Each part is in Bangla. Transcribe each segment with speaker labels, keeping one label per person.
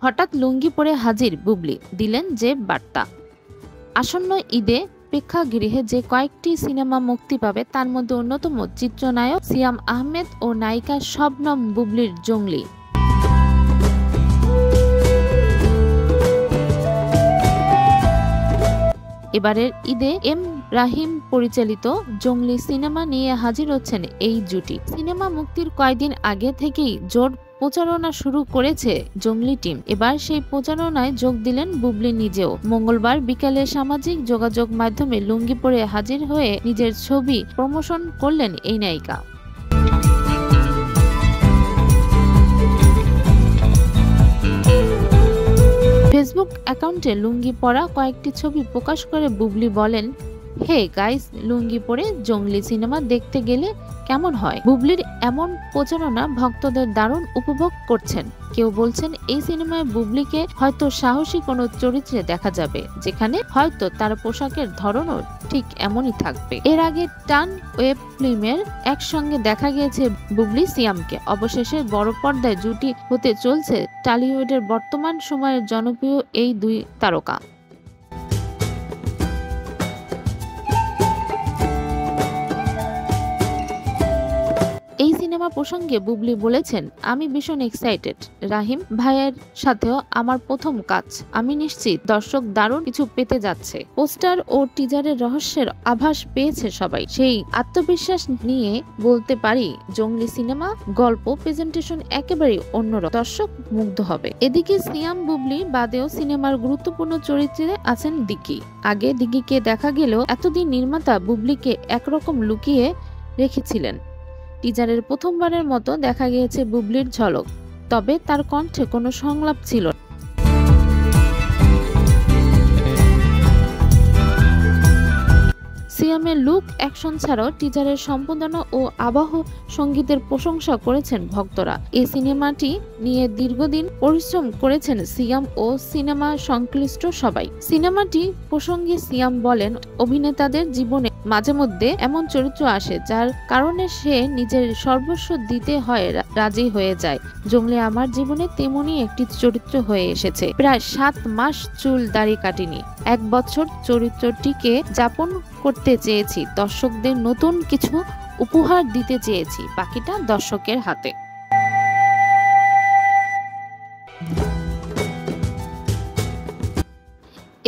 Speaker 1: হঠাৎ লুঙ্গি পরে হাজির বুবলি, দিলেন যে বার্তা। আসন্ন ঈদে প্রেক্ষাগৃহে যে কয়েকটি সিনেমা মুক্তি পাবে তার মধ্যে অন্যতম চিত্রনায়ক সিয়াম আহমেদ ও নায়িকা শবনম বুবলির জঙ্গলি। এবারের ঈদে এম রাহিম পরিচালিত জঙ্গলি সিনেমা নিয়ে হাজির হচ্ছেন এই জুটি। সিনেমা মুক্তির কয়েকদিন আগে থেকেই জোর প্রচারণা শুরু করেছে জঙ্গলি টিম। এবার সেই প্রচারণায় যোগ দিলেন বুবলি নিজেও। মঙ্গলবার বিকালে সামাজিক যোগাযোগ মাধ্যমে লুঙ্গি পরে হাজির হয়ে নিজের ছবি প্রমোশন করলেন এই নায়িকা। ফেসবুক অ্যাকাউন্টে লুঙ্গি পরা কয়েকটি ছবি প্রকাশ করে বুবলি বলেন, হে গাইস, লুঙ্গি পরে জঙ্গলি সিনেমা দেখতে গেলে কেমন হয়? বুবলির এমন প্রচারণা ভক্তদের দারুণ উপভোগ করছেন। কেউ বলছেন এই সিনেমায় বুবলিকে হয়তো সাহসী কোনো চরিত্রে দেখা যাবে, যেখানে হয়তো তার পোশাকের ধরনও ঠিক এমনই থাকবে। এর আগে টান ওয়েব ফিল্মের একসঙ্গে দেখা গিয়েছে বুবলি সিয়ামকে। অবশেষে বড় পর্দায় জুটি হতে চলছে টলিউডের বর্তমান সময়ের জনপ্রিয় এই দুই তারকা। এই সিনেমা প্রসঙ্গে বুবলি বলেছেন, আমি ভীষণ এক্সাইটেড। রাহিম ভাইয়ের সাথেও আমার প্রথম কাজ। আমি নিশ্চিত দর্শক দারুণ কিছু পেতে যাচ্ছে। পোস্টার ও টিজারের রহস্যের আভাস পেয়েছে সবাই। সেই আত্মবিশ্বাস নিয়ে বলতে পারি, জঙ্গলি সিনেমা গল্প প্রেজেন্টেশন একেবারেই অন্যরকম, দর্শক মুগ্ধ হবে। এদিকে সিয়াম বুবলি বাদেও সিনেমার গুরুত্বপূর্ণ চরিত্রে আছেন দিকি। আগে দিকিকে দেখা গেলেও এতদিন নির্মাতা বুবলিকে একরকম লুকিয়ে রেখেছিলেন। টিজারের প্রথমবারের মতো দেখা গিয়েছে বুবলির ঝলক, তবে তার কণ্ঠে কোনো সংলাপ ছিল না। সিয়ামের লুক, অ্যাকশন ছাড়াও টিজারের সম্পাদনা ও আবহ সঙ্গীতের প্রশংসা করেছেন ভক্তরা। এই সিনেমাটি নিয়ে দীর্ঘদিন পরিশ্রম করেছেন সিয়াম ও সিনেমা সংশ্লিষ্ট সবাই। সিনেমাটি প্রসঙ্গে সিয়াম বলেন, অভিনেতাদের জীবনে মাঝে মধ্যে এমন চরিত্র আসে যার কারণে সে নিজের সর্বস্ব দিতে হয়, রাজি হয়ে যায়। জঙ্গলি আমার জীবনে তেমনই একটি চরিত্র হয়ে এসেছে। প্রায় 7 মাস চুল দাড়ি কাটিনি, 1 বছর চরিত্রটিকে যাপন করতে চেয়েছি। দর্শকদের নতুন কিছু উপহার দিতে চেয়েছি, বাকিটা দর্শকের হাতে।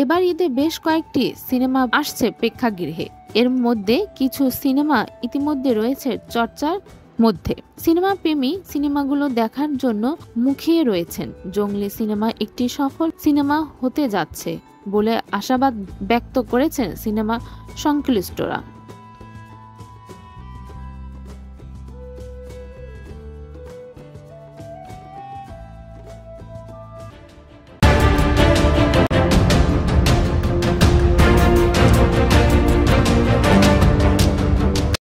Speaker 1: এবার ঈদে বেশ কয়েকটি সিনেমা আসছে প্রেক্ষাগৃহে। এর মধ্যে কিছু সিনেমা ইতিমধ্যে রয়েছে চর্চার মধ্যে। সিনেমা প্রেমী সিনেমাগুলো দেখার জন্য মুখিয়ে রয়েছেন। জঙ্গলি সিনেমা একটি সফল সিনেমা হতে যাচ্ছে বলে আশাবাদ ব্যক্ত করেছেন সিনেমা সংশ্লিষ্টরা।